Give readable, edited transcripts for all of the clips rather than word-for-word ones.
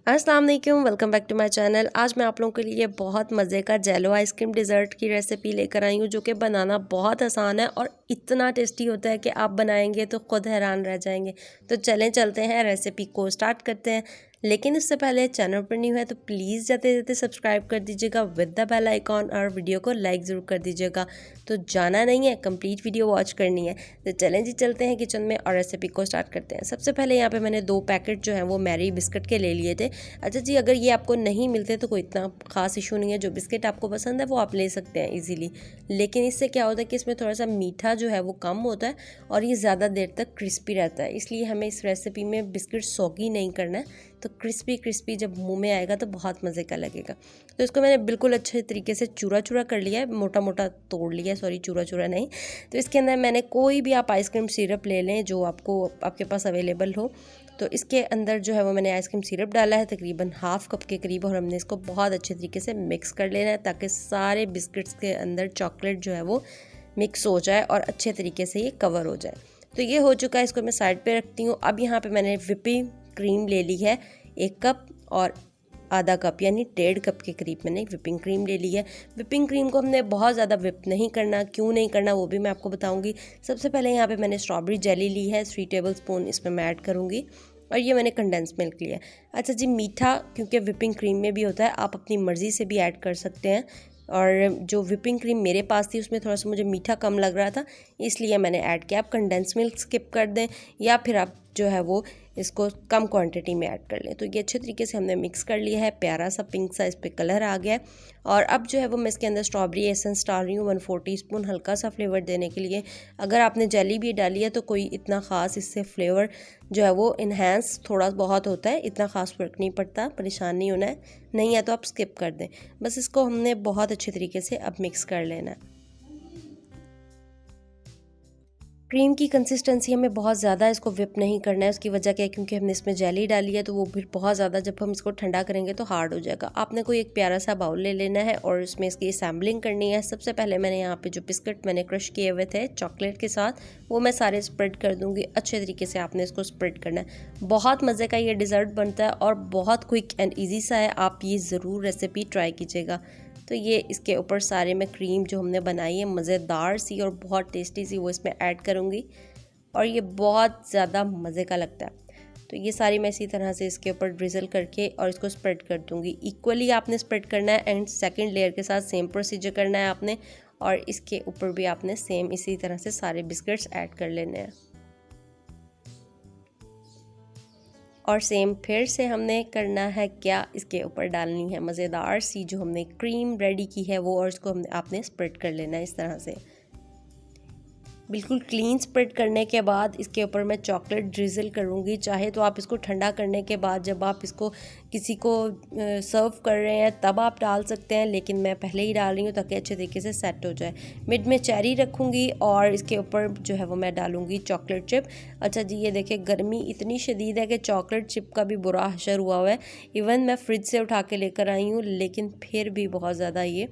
अस्सलाम वालेकुम, welcome back to my channel. आज मैं आप लोगों के लिए बहुत मज़े का जेलो आइसक्रीम डिज़र्ट की रेसिपी लेकर आई हूँ, जो कि बनाना बहुत आसान है और इतना टेस्टी होता है कि आप बनाएंगे तो ख़ुद हैरान रह जाएंगे। तो चलें चलते हैं, रेसिपी को स्टार्ट करते हैं। लेकिन इससे पहले चैनल पर न्यू है तो प्लीज़ जाते जाते सब्सक्राइब कर दीजिएगा विद द बेल आइकॉन, और वीडियो को लाइक ज़रूर कर दीजिएगा। तो जाना नहीं है, कंप्लीट वीडियो वॉच करनी है। तो चलें जी, चलते हैं किचन में और रेसिपी को स्टार्ट करते हैं। सबसे पहले यहाँ पे मैंने 2 पैकेट जो हैं वो मैरी बिस्किट के ले लिए थे। अच्छा जी, अगर ये आपको नहीं मिलते तो कोई इतना ख़ास इशू नहीं है, जो बिस्किट आपको पसंद है वो आप ले सकते हैं इजीली। लेकिन इससे क्या होता है कि इसमें थोड़ा सा मीठा जो है वो कम होता है और ये ज़्यादा देर तक क्रिस्पी रहता है, इसलिए हमें इस रेसिपी में बिस्किट सॉगी नहीं करना है। तो क्रिस्पी क्रिस्पी जब मुंह में आएगा तो बहुत मज़े का लगेगा। तो इसको मैंने बिल्कुल अच्छे तरीके से चूरा चूरा कर लिया है, मोटा मोटा तोड़ लिया है, सॉरी चूरा चूरा नहीं। तो इसके अंदर मैंने कोई भी आप आइसक्रीम सिरप ले लें जो आपके पास अवेलेबल हो। तो इसके अंदर जो है वो मैंने आइसक्रीम सिरप डाला है तकरीबन हाफ़ कप के करीब, और हमने इसको बहुत अच्छे तरीके से मिक्स कर लेना है ताकि सारे बिस्किट्स के अंदर चॉकलेट जो है वो मिक्स हो जाए और अच्छे तरीके से ये कवर हो जाए। तो ये हो चुका है, इसको मैं साइड पे रखती हूँ। अब यहाँ पे मैंने व्हिपिंग क्रीम ले ली है 1 कप, और आधा कप यानी 1.5 कप के करीब मैंने व्हिपिंग क्रीम ले ली है। व्हिपिंग क्रीम को हमने बहुत ज़्यादा व्हिप नहीं करना, क्यों नहीं करना वो भी मैं आपको बताऊंगी। सबसे पहले यहाँ पे मैंने स्ट्रॉबेरी जेली ली है, 3 टेबल स्पून इसमें मैं ऐड करूँगी, और ये मैंने कंडेंस मिल्क लिया है। अच्छा जी, मीठा क्योंकि व्हिपिंग क्रीम में भी होता है, आप अपनी मर्ज़ी से भी ऐड कर सकते हैं। और जो व्हिपिंग क्रीम मेरे पास थी उसमें थोड़ा सा मुझे मीठा कम लग रहा था, इसलिए मैंने ऐड किया। आप कंडेंस मिल्क स्किप कर दें, या फिर आप जो है वो इसको कम क्वांटिटी में ऐड कर लें। तो ये अच्छे तरीके से हमने मिक्स कर लिया है, प्यारा सा पिंक सा इस पर कलर आ गया है। और अब जो है वो मैं इसके अंदर स्ट्रॉबेरी एसेंस डाल रही हूँ 1/4 टीस्पून, हल्का सा फ्लेवर देने के लिए। अगर आपने जेली भी डाली है तो कोई इतना ख़ास इससे फ्लेवर जो है वो इन्हेंस थोड़ा बहुत होता है, इतना ख़ास फ़र्क नहीं पड़ता, परेशान नहीं होना है। नहीं है तो आप स्किप कर दें। बस इसको हमने बहुत अच्छे तरीके से अब मिक्स कर लेना है। क्रीम की कंसिस्टेंसी हमें बहुत ज़्यादा इसको व्हिप नहीं करना है। उसकी वजह क्या है, क्योंकि हमने इसमें जेली डाली है तो वो फिर बहुत ज़्यादा जब हम इसको ठंडा करेंगे तो हार्ड हो जाएगा। आपने कोई एक प्यारा सा बाउल ले लेना है और उसमें इसकी असैम्बलिंग करनी है। सबसे पहले मैंने यहाँ पे जो बिस्किट मैंने क्रश किए हुए थे चॉकलेट के साथ, वो मैं सारे स्प्रेड कर दूँगी। अच्छे तरीके से आपने इसको स्प्रेड करना है। बहुत मज़े का ये डिज़र्ट बनता है और बहुत क्विक एंड ईजी सा है, आप ये ज़रूर रेसिपी ट्राई कीजिएगा। तो ये इसके ऊपर सारे मैं क्रीम जो हमने बनाई है मज़ेदार सी और बहुत टेस्टी सी, वो इसमें ऐड करूँगी, और ये बहुत ज़्यादा मज़े का लगता है। तो ये सारी मैं इसी तरह से इसके ऊपर ड्रिजल करके और इसको स्प्रेड कर दूँगी। इक्वली आपने स्प्रेड करना है, एंड सेकंड लेयर के साथ सेम प्रोसीजर करना है आपने, और इसके ऊपर भी आपने सेम इसी तरह से सारे बिस्किट्स ऐड कर लेने हैं। और सेम फिर से हमने करना है क्या, इसके ऊपर डालनी है मज़ेदार सी जो हमने क्रीम रेडी की है वो, और इसको हमने आपने स्प्रेड कर लेना है इस तरह से। बिल्कुल क्लीन स्प्रेड करने के बाद इसके ऊपर मैं चॉकलेट ड्रिज़ल करूँगी। चाहे तो आप इसको ठंडा करने के बाद जब आप इसको किसी को सर्व कर रहे हैं तब आप डाल सकते हैं, लेकिन मैं पहले ही डाल रही हूँ ताकि अच्छे तरीके से सेट हो जाए। मिड में चेरी रखूँगी और इसके ऊपर जो है वो मैं डालूँगी चॉकलेट चिप। अच्छा जी, ये देखिए गर्मी इतनी शदीद है कि चॉकलेट चिप का भी बुरा हशर हुआ है। इवन मैं फ्रिज से उठा के लेकर आई हूँ, लेकिन फिर भी बहुत ज़्यादा ये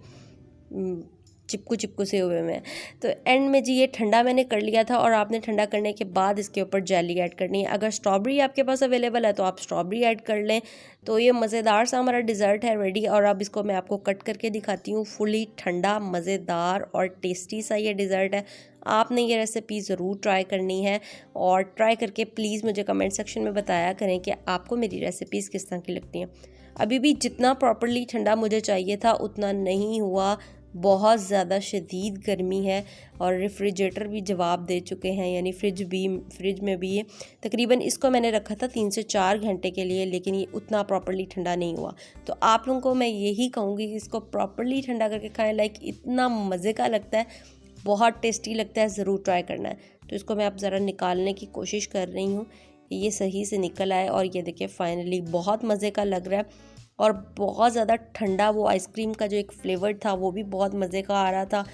चिपकू चिपकू से हुए में। तो एंड में जी ये ठंडा मैंने कर लिया था, और आपने ठंडा करने के बाद इसके ऊपर जेली ऐड करनी है। अगर स्ट्रॉबेरी आपके पास अवेलेबल है तो आप स्ट्रॉबेरी ऐड कर लें। तो ये मज़ेदार सा हमारा डिज़र्ट है रेडी, और अब इसको मैं आपको कट करके दिखाती हूँ। फुली ठंडा मज़ेदार और टेस्टी सा ये डिज़र्ट है। आपने ये रेसिपी ज़रूर ट्राई करनी है, और ट्राई करके प्लीज़ मुझे कमेंट सेक्शन में बताया करें कि आपको मेरी रेसिपीज़ किस तरह की लगती हैं। अभी भी जितना प्रॉपरली ठंडा मुझे चाहिए था उतना नहीं हुआ, बहुत ज़्यादा शदीद गर्मी है, और रेफ्रिजरेटर भी जवाब दे चुके हैं, यानी फ्रिज में भी ये तकरीबन इसको मैंने रखा था 3 से 4 घंटे के लिए, लेकिन ये उतना प्रॉपरली ठंडा नहीं हुआ। तो आप लोगों को मैं यही कहूँगी कि इसको प्रॉपरली ठंडा करके खाएं, लाइक इतना मज़े का लगता है, बहुत टेस्टी लगता है, ज़रूर ट्राई करना है। तो इसको मैं अब ज़रा निकालने की कोशिश कर रही हूँ, ये सही से निकल आए, और ये देखिए फाइनली बहुत मज़े का लग रहा है, और बहुत ज़्यादा ठंडा वो आइसक्रीम का जो एक फ्लेवर था वो भी बहुत मज़े का आ रहा था।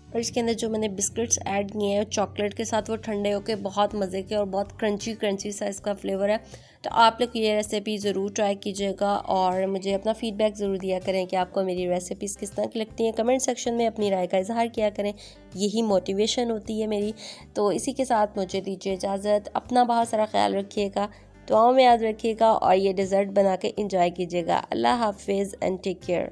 और इसके अंदर जो मैंने बिस्किट्स ऐड किए हैं चॉकलेट के साथ, वो ठंडे होके बहुत मज़े के और बहुत क्रंची क्रंची सा इसका फ्लेवर है। तो आप लोग ये रेसिपी ज़रूर ट्राई कीजिएगा, और मुझे अपना फ़ीडबैक ज़रूर दिया करें कि आपको मेरी रेसिपीज़ किस तरह की लगती हैं। कमेंट सेक्शन में अपनी राय का इजहार किया करें, यही मोटिवेशन होती है मेरी। तो इसी के साथ मुझे दीजिए इजाज़त, अपना बहुत सारा ख्याल रखिएगा। दुआओं में याद रखिएगा और ये डिज़र्ट बना के इंजॉय कीजिएगा। अल्लाह हाफिज़ एंड टेक केयर।